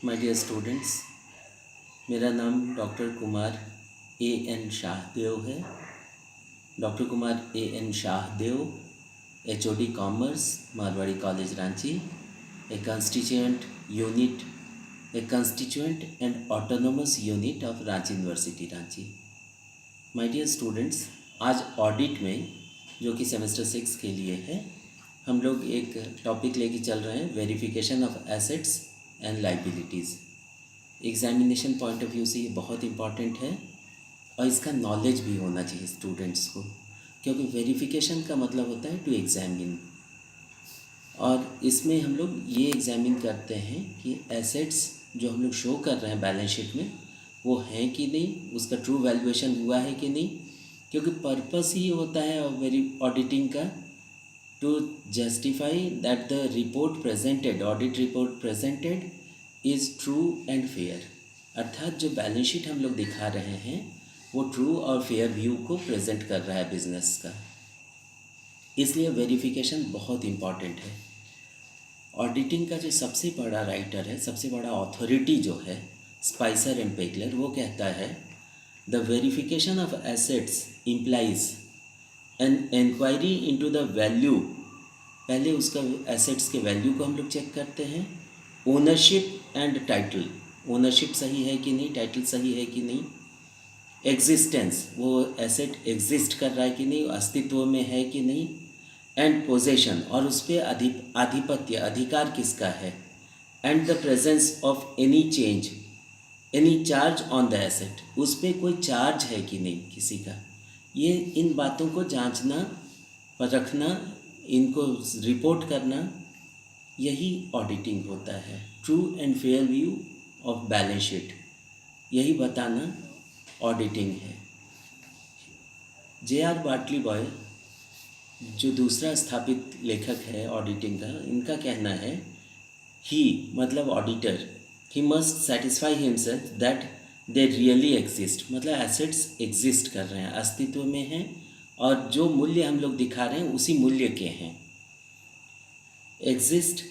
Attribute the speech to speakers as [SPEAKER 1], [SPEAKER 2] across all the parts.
[SPEAKER 1] My dear students, मेरा नाम doctor Kumar A N Shahdeo है। Doctor Kumar A N Shahdeo, HOD commerce, Marwari college Ranchi, a constituent and autonomous unit of Ranchi university Ranchi. My dear students, आज audit में, जो कि semester 6 के लिए है, हम लोग एक टॉपिक लेके चल रहे हैं, verification of assets and liabilities. Examination point of view से ये बहुत इम्पॉर्टेंट है और इसका नॉलेज भी होना चाहिए स्टूडेंट्स को, क्योंकि वेरिफिकेशन का मतलब होता है टू एग्जामिन। और इसमें हम लोग ये एग्जामिन करते हैं कि एसेट्स जो हम लोग शो कर रहे हैं बैलेंस शीट में वो हैं कि नहीं, उसका ट्रू वैल्यूएशन हुआ है कि नहीं, क्योंकि पर्पस ही होता है ऑडिटिंग का to justify that the report presented, audit report presented is true and fair. अर्थात जो बैलेंस शीट हम लोग दिखा रहे हैं वो ट्रू और फेयर व्यू को प्रेजेंट कर रहा है बिजनेस का। इसलिए वेरिफिकेशन बहुत इम्पॉर्टेंट है। ऑडिटिंग का जो सबसे बड़ा राइटर है, सबसे बड़ा अथॉरिटी जो है, स्पाइसर एंड पेगलर, वो कहता है the verification of assets implies an inquiry into the value. पहले उसका एसेट्स के वैल्यू को हम लोग चेक करते हैं, ओनरशिप एंड टाइटल, ओनरशिप सही है कि नहीं, टाइटल सही है कि नहीं, एग्जिस्टेंस, वो एसेट एग्जिस्ट कर रहा है कि नहीं, अस्तित्व में है कि नहीं, एंड पोजेशन, और उस पर आधिपत्य, अधिकार किसका है, and the presence of any change, any charge on the asset, उस पर कोई चार्ज है कि नहीं किसी का। ये इन बातों को जांचना, परखना, इनको रिपोर्ट करना, यही ऑडिटिंग होता है। True and fair view of balance sheet, यही बताना ऑडिटिंग है। JR बार्टली बॉय, जो दूसरा स्थापित लेखक है ऑडिटिंग का, इनका कहना है ही मतलब auditor, he must satisfy himself that they really exist, मतलब एसेट्स एग्जिस्ट कर रहे हैं, अस्तित्व में हैं, और जो मूल्य हम लोग दिखा रहे हैं उसी मूल्य के हैं। Exist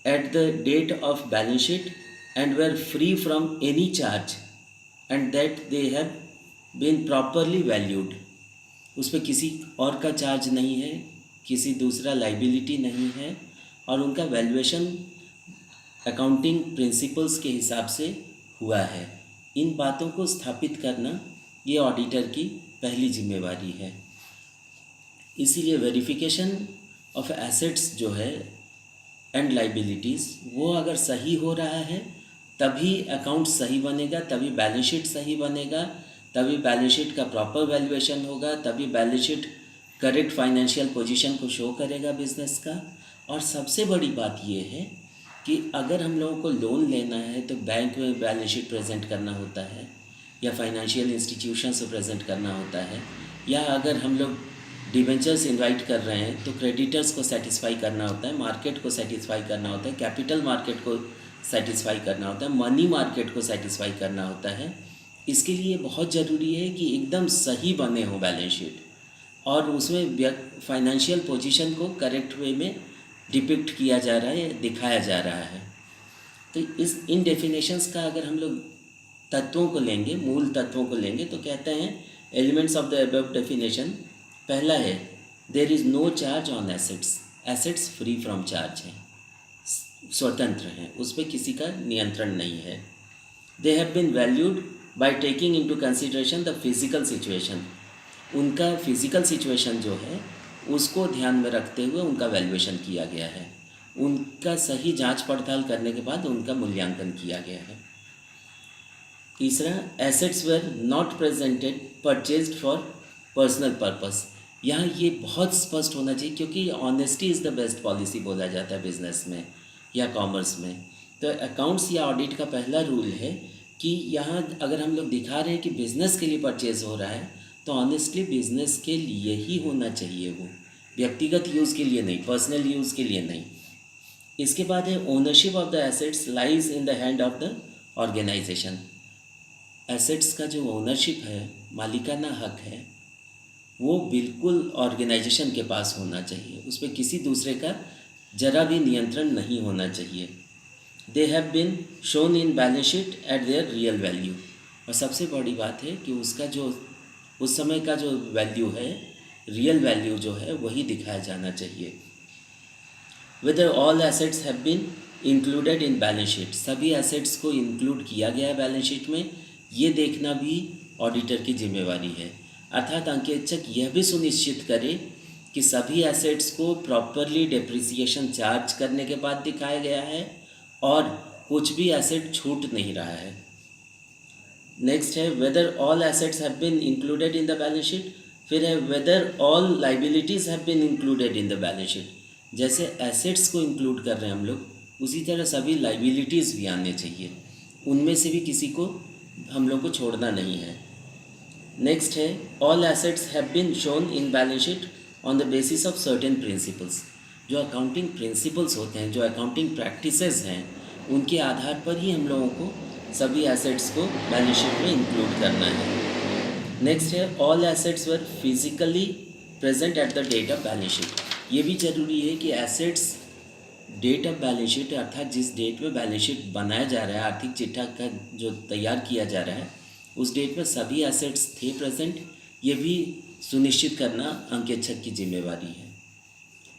[SPEAKER 1] at the date of balance sheet and were free from any charge and that they have been properly valued, उस पर किसी और का चार्ज नहीं है, किसी दूसरा लाइबिलिटी नहीं है, और उनका वैल्यूएशन अकाउंटिंग प्रिंसिपल्स के हिसाब से हुआ है। इन बातों को स्थापित करना ये ऑडिटर की पहली जिम्मेवारी है। इसीलिए वेरिफिकेशन ऑफ एसेट्स जो है एंड लाइबिलिटीज़, वो अगर सही हो रहा है तभी अकाउंट सही बनेगा, तभी बैलेंस शीट सही बनेगा, तभी बैलेंस शीट का प्रॉपर वैल्यूएशन होगा, तभी balance sheet correct financial position को शो करेगा बिजनेस का। और सबसे बड़ी बात ये है कि अगर हम लोगों को लोन लेना है तो बैंक में बैलेंस शीट प्रेजेंट करना होता है, या फाइनेंशियल इंस्टीट्यूशन से प्रेजेंट करना होता है, या अगर हम लोग डिबेंचर्स इनवाइट कर रहे हैं तो क्रेडिटर्स को सेटिस्फाई करना होता है, मार्केट को सेटिस्फाई करना होता है, कैपिटल मार्केट को सेटिस्फाई करना होता है, मनी मार्केट को सेटिस्फाई करना होता है। इसके लिए बहुत ज़रूरी है कि एकदम सही बने हो बैलेंस शीट, और उसमें फाइनेंशियल पोजीशन को करेक्ट वे में डिपिक्ट किया जा रहा है, दिखाया जा रहा है। तो इन डेफिनेशंस का अगर हम लोग तत्वों को लेंगे, मूल तत्वों को लेंगे, तो कहते हैं elements of the above definition, पहला है there is no charge on assets, assets free from charge हैं, स्वतंत्र हैं, उस पर किसी का नियंत्रण नहीं है। They have been valued by taking into consideration the physical situation, उनका फिजिकल सिचुएशन जो है उसको ध्यान में रखते हुए उनका वैल्यूएशन किया गया है, उनका सही जांच पड़ताल करने के बाद उनका मूल्यांकन किया गया है। तीसरा, assets were not presented purchased for personal purpose, यहाँ ये बहुत स्पष्ट होना चाहिए, क्योंकि honesty is the best policy बोला जाता है बिजनेस में या कॉमर्स में। तो अकाउंट्स या ऑडिट का पहला रूल है कि यहाँ अगर हम लोग दिखा रहे हैं कि बिज़नेस के लिए परचेज़ हो रहा है तो ऑनेस्टली बिज़नेस के लिए ही होना चाहिए, वो व्यक्तिगत यूज़ के लिए नहीं, पर्सनल यूज़ के लिए नहीं। इसके बाद है ownership of the assets lies in the hand of the organization, assets का जो ओनरशिप है, मालिकाना हक है, वो बिल्कुल ऑर्गेनाइजेशन के पास होना चाहिए, उस पर किसी दूसरे का जरा भी नियंत्रण नहीं होना चाहिए। They have been shown in balance sheet at their real value. और सबसे बड़ी बात है कि उसका जो उस समय का जो वैल्यू है, रियल वैल्यू जो है, वही दिखाया जाना चाहिए। Whether all assets have been included in balance sheet, सभी एसेट्स को इंक्लूड किया गया है बैलेंस शीट में, ये देखना भी ऑडिटर की जिम्मेवारी है। अर्थात अंकेक्षक यह भी सुनिश्चित करे कि सभी एसेट्स को प्रॉपरली डेप्रिसिएशन चार्ज करने के बाद दिखाया गया है और कुछ भी एसेट छूट नहीं रहा है। नेक्स्ट है whether all assets have been included in the balance sheet. फिर है whether all liabilities have been included in the balance sheet. जैसे एसेट्स को इंक्लूड कर रहे हैं हम लोग, उसी तरह सभी लाइबिलिटीज़ भी आने चाहिए, उनमें से भी किसी को हम लोग को छोड़ना नहीं है। नेक्स्ट है all assets have been shown in balance sheet on the basis of certain principles. जो अकाउंटिंग प्रिंसिपल्स होते हैं, जो अकाउंटिंग प्रैक्टिसेस हैं, उनके आधार पर ही हम लोगों को सभी एसेट्स को बैलेंस शीट में इंक्लूड करना है। नेक्स्ट है all assets were physically present at the date of balance sheet. ये भी जरूरी है कि assets date of balance sheet अर्थात जिस डेट में बैलेंस शीट बनाया जा रहा है, आर्थिक चिट्ठा का जो तैयार किया जा रहा है, उस डेट में सभी एसेट्स थे प्रेजेंट, ये भी सुनिश्चित करना अंकेक्षक की जिम्मेवारी है।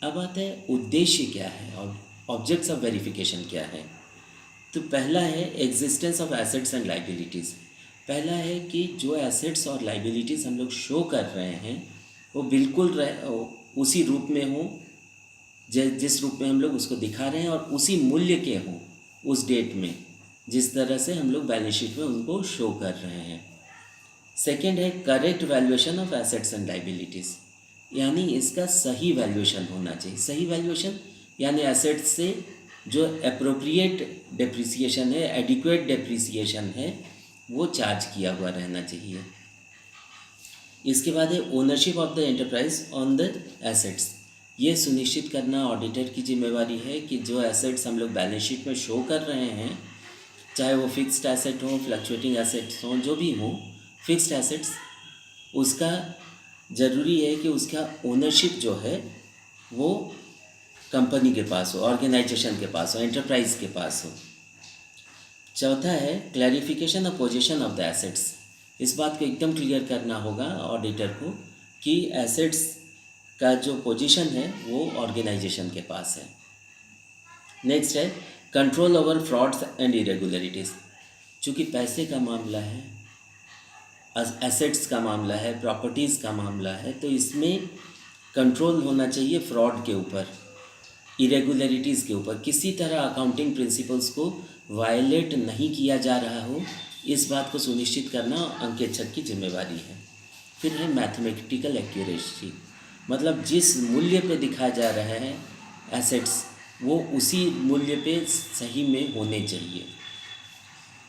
[SPEAKER 1] अब आता है उद्देश्य क्या है और ऑब्जेक्ट्स ऑफ वेरिफिकेशन क्या है। तो पहला है existence of assets and liabilities. पहला है कि जो एसेट्स और लाइबिलिटीज़ हम लोग शो कर रहे हैं वो बिल्कुल उसी रूप में हो जिस रूप में हम लोग उसको दिखा रहे हैं और उसी मूल्य के हों उस डेट में, जिस तरह से हम लोग बैलेंस शीट में उनको शो कर रहे हैं। सेकेंड है correct valuation of assets and liabilities, यानी इसका सही वैल्यूएशन होना चाहिए। सही वैल्यूएशन यानी एसेट्स से जो एप्रोप्रिएट डेप्रिसिएशन है, एडिक्वेट डेप्रिसिएशन है, वो चार्ज किया हुआ रहना चाहिए। इसके बाद है ownership of the enterprise on the assets. ये सुनिश्चित करना ऑडिटर की जिम्मेवारी है कि जो एसेट्स हम लोग बैलेंस शीट में शो कर रहे हैं, चाहे वो फिक्स्ड एसेट हो, फ्लक्चुएटिंग एसेट्स हों, जो भी हों, फिक्स्ड एसेट्स, उसका ज़रूरी है कि उसका ओनरशिप जो है वो कंपनी के पास हो, ऑर्गेनाइजेशन के पास हो, एंटरप्राइज के पास हो। चौथा है clarification of position of the assets. इस बात को एकदम क्लियर करना होगा ऑडिटर को कि एसेट्स का जो पोजीशन है वो ऑर्गेनाइजेशन के पास है। नेक्स्ट है control over frauds and irregularities. चूँकि पैसे का मामला है, एसेट्स का मामला है, प्रॉपर्टीज़ का मामला है, तो इसमें कंट्रोल होना चाहिए फ्रॉड के ऊपर, इरेगुलरिटीज़ के ऊपर। किसी तरह अकाउंटिंग प्रिंसिपल्स को वायलेट नहीं किया जा रहा हो, इस बात को सुनिश्चित करना अंकेक्षक की जिम्मेवारी है। फिर है मैथमेटिकल एक्यूरेसी, मतलब जिस मूल्य पे दिखाया जा रहा है एसेट्स, वो उसी मूल्य पे सही में होने चाहिए।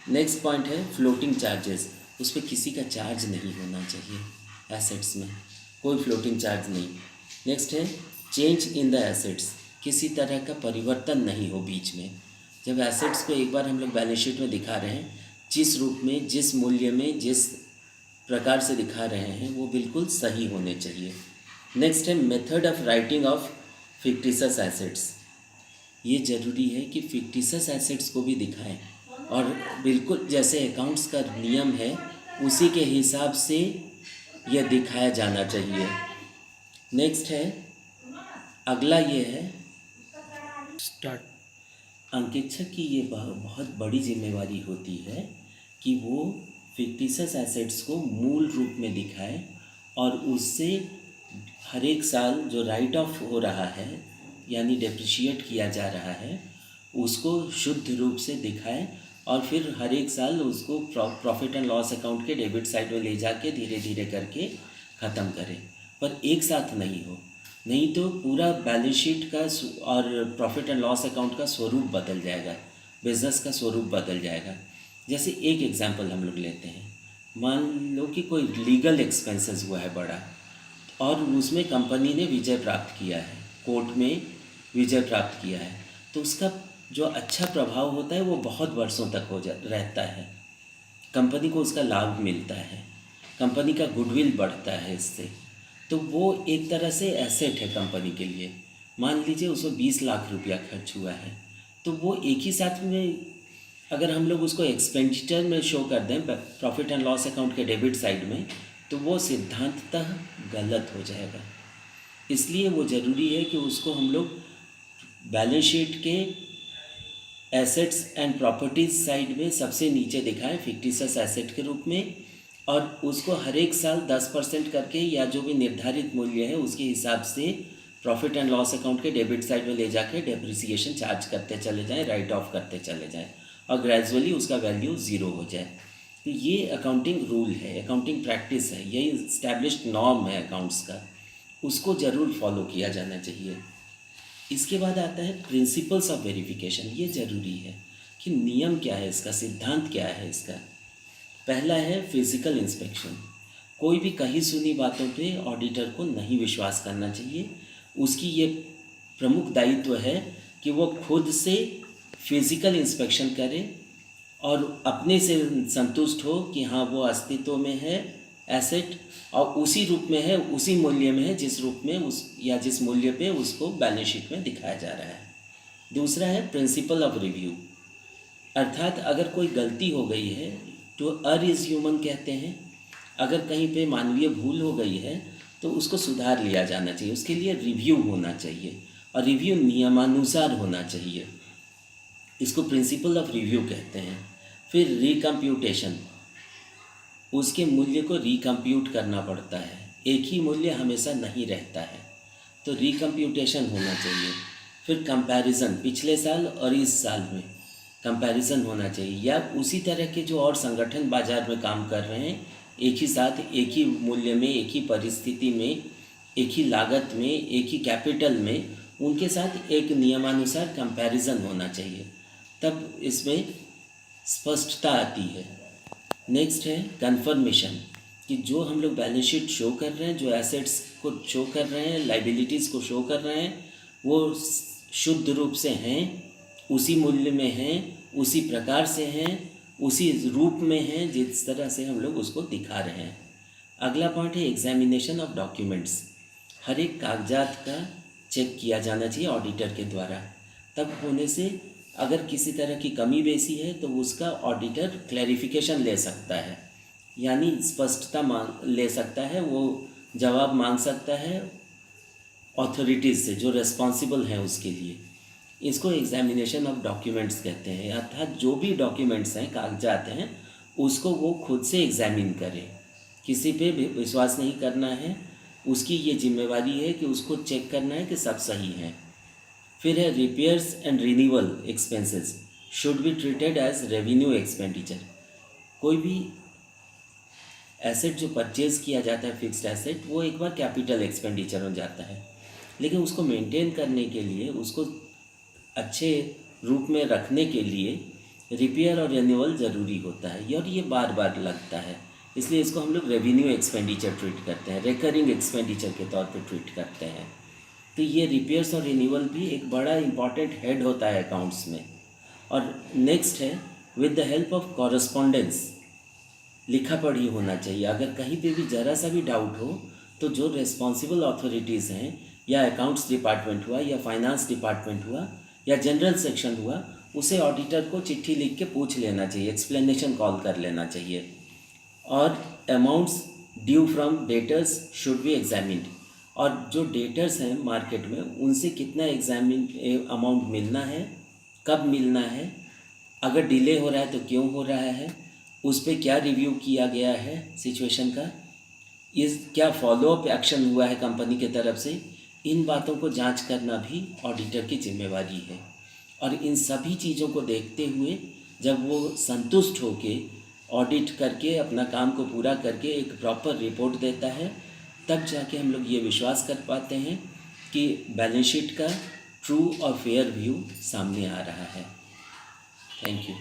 [SPEAKER 1] नेक्स्ट पॉइंट है फ्लोटिंग चार्जेस। उस पर किसी का चार्ज नहीं होना चाहिए, एसेट्स में कोई फ्लोटिंग चार्ज नहीं। नेक्स्ट है चेंज इन द एसेट्स, किसी तरह का परिवर्तन नहीं हो बीच में। जब एसेट्स को एक बार हम लोग बैलेंस शीट में दिखा रहे हैं, जिस रूप में, जिस मूल्य में, जिस प्रकार से दिखा रहे हैं, वो बिल्कुल सही होने चाहिए। नेक्स्ट है method of writing of fictitious assets. ये ज़रूरी है कि फिक्टिशियस एसेट्स को भी दिखाएं और बिल्कुल जैसे अकाउंट्स का नियम है उसी के हिसाब से यह दिखाया जाना चाहिए। नेक्स्ट है अगला, ये है स्टार्ट। अंकेक्षक की ये बहुत बड़ी जिम्मेवारी होती है कि वो फिक्टिशियस एसेट्स को मूल रूप में दिखाए और उससे हर एक साल जो राइट ऑफ हो रहा है यानी डेप्रिशिएट किया जा रहा है, उसको शुद्ध रूप से दिखाए और फिर हर एक साल उसको प्रॉफिट एंड लॉस अकाउंट के डेबिट साइड में ले जाके धीरे धीरे करके ख़त्म करें, पर एक साथ नहीं हो, नहीं तो पूरा बैलेंस शीट का और प्रॉफिट एंड लॉस अकाउंट का स्वरूप बदल जाएगा, बिजनेस का स्वरूप बदल जाएगा। जैसे एक एग्जांपल हम लोग लेते हैं, मान लो कि कोई लीगल एक्सपेंसेस हुआ है बड़ा और उसमें कंपनी ने विजय प्राप्त किया है, कोर्ट में विजय प्राप्त किया है, तो उसका जो अच्छा प्रभाव होता है वो बहुत वर्षों तक रहता है, कंपनी को उसका लाभ मिलता है, कंपनी का गुडविल बढ़ता है इससे, तो वो एक तरह से एसेट है कंपनी के लिए। मान लीजिए उसमें 20 लाख रुपया खर्च हुआ है, तो वो एक ही साथ में अगर हम लोग उसको एक्सपेंडिचर में शो कर दें प्रॉफिट एंड लॉस अकाउंट के डेबिट साइड में, तो वो सिद्धांततः गलत हो जाएगा। इसलिए वो ज़रूरी है कि उसको हम लोग बैलेंस शीट के एसेट्स एंड प्रॉपर्टीज साइड में सबसे नीचे दिखाएं फिक्टिशियस एसेट के रूप में, और उसको हर एक साल 10% करके या जो भी निर्धारित मूल्य है उसके हिसाब से प्रॉफिट एंड लॉस अकाउंट के डेबिट साइड में ले जाके डेप्रिसिएशन चार्ज करते चले जाएं, राइट ऑफ करते चले जाएं, और ग्रेजुअली उसका वैल्यू ज़ीरो हो जाए। तो ये अकाउंटिंग रूल है, अकाउंटिंग प्रैक्टिस है, यही इस्टेब्लिश्ड नॉर्म है अकाउंट्स का, उसको ज़रूर फॉलो किया जाना चाहिए। इसके बाद आता है प्रिंसिपल्स ऑफ वेरिफिकेशन। ये ज़रूरी है कि नियम क्या है इसका, सिद्धांत क्या है इसका। पहला है फिजिकल इंस्पेक्शन। कोई भी कही सुनी बातों पे ऑडिटर को नहीं विश्वास करना चाहिए। उसकी ये प्रमुख दायित्व है कि वो खुद से फिजिकल इंस्पेक्शन करे और अपने से संतुष्ट हो कि हाँ वो अस्तित्व में है एसेट, और उसी रूप में है, उसी मूल्य में है जिस रूप में जिस मूल्य पे उसको बैलेंस शीट में दिखाया जा रहा है। दूसरा है प्रिंसिपल ऑफ रिव्यू, अर्थात अगर कोई गलती हो गई है तो अर इज़ ह्यूमन कहते हैं, अगर कहीं पे मानवीय भूल हो गई है तो उसको सुधार लिया जाना चाहिए, उसके लिए रिव्यू होना चाहिए, और रिव्यू नियमानुसार होना चाहिए। इसको प्रिंसिपल ऑफ रिव्यू कहते हैं। फिर रिकम्प्यूटेशन, उसके मूल्य को रिकम्प्यूट करना पड़ता है, एक ही मूल्य हमेशा नहीं रहता है, तो रिकम्प्यूटेशन होना चाहिए। फिर कंपैरिजन, पिछले साल और इस साल में कंपैरिजन होना चाहिए, या उसी तरह के जो और संगठन बाज़ार में काम कर रहे हैं एक ही साथ, एक ही मूल्य में, एक ही परिस्थिति में, एक ही लागत में, एक ही कैपिटल में, उनके साथ एक नियमानुसार कंपैरिजन होना चाहिए, तब इसमें स्पष्टता आती है। नेक्स्ट है कन्फर्मेशन, कि जो हम लोग बैलेंस शीट शो कर रहे हैं, जो एसेट्स को शो कर रहे हैं, लाइबिलिटीज़ को शो कर रहे हैं, वो शुद्ध रूप से हैं, उसी मूल्य में हैं, उसी प्रकार से हैं, उसी रूप में हैं जिस तरह से हम लोग उसको दिखा रहे हैं। अगला पॉइंट है एग्जामिनेशन ऑफ डॉक्यूमेंट्स। हर एक कागजात का चेक किया जाना चाहिए ऑडिटर के द्वारा, तब होने से अगर किसी तरह की कमी बेसी है तो उसका ऑडिटर क्लैरिफिकेशन ले सकता है, यानी स्पष्टता मांग ले सकता है, वो जवाब मांग सकता है अथॉरिटीज़ से जो रिस्पॉन्सिबल हैं उसके लिए। इसको एग्जामिनेशन ऑफ डॉक्यूमेंट्स कहते हैं, अर्थात जो भी डॉक्यूमेंट्स हैं, कागजात हैं, उसको वो खुद से एग्जामिन करे, किसी पे भी विश्वास नहीं करना है, उसकी ये जिम्मेवारी है कि उसको चेक करना है कि सब सही है। फिर है repairs and renewal expenses should be treated as revenue expenditure. कोई भी एसेट जो परचेज़ किया जाता है, फिक्स्ड एसेट, वो एक बार कैपिटल एक्सपेंडिचर हो जाता है, लेकिन उसको मेंटेन करने के लिए, उसको अच्छे रूप में रखने के लिए रिपेयर और रिन्यूअल ज़रूरी होता है, और ये बार बार लगता है, इसलिए इसको हम लोग रेवेन्यू एक्सपेंडिचर ट्रीट करते हैं, रिकरिंग एक्सपेंडिचर के तौर पे ट्रीट करते हैं। तो ये रिपेयर्स और रिन्यूअल भी एक बड़ा इंपॉर्टेंट हेड होता है अकाउंट्स में। और नेक्स्ट है with the help of correspondence, लिखा पढ़ी होना चाहिए। अगर कहीं पे भी ज़रा सा भी डाउट हो तो जो रिस्पॉन्सिबल अथॉरिटीज़ हैं, या अकाउंट्स डिपार्टमेंट हुआ, या फाइनेंस डिपार्टमेंट हुआ, या जनरल सेक्शन हुआ, उसे ऑडिटर को चिट्ठी लिख के पूछ लेना चाहिए, एक्सप्लेनेशन कॉल कर लेना चाहिए। और amounts due from debtors should be examined, और जो डेटर्स हैं मार्केट में उनसे कितना अमाउंट मिलना है, कब मिलना है, अगर डिले हो रहा है तो क्यों हो रहा है, उस पर क्या रिव्यू किया गया है सिचुएशन का, इस क्या फॉलोअप एक्शन हुआ है कंपनी के तरफ से, इन बातों को जांच करना भी ऑडिटर की जिम्मेवारी है। और इन सभी चीज़ों को देखते हुए जब वो संतुष्ट होके ऑडिट करके अपना काम को पूरा करके एक प्रॉपर रिपोर्ट देता है, तब जाके हम लोग ये विश्वास कर पाते हैं कि बैलेंस शीट का ट्रू और फेयर व्यू सामने आ रहा है। Thank you.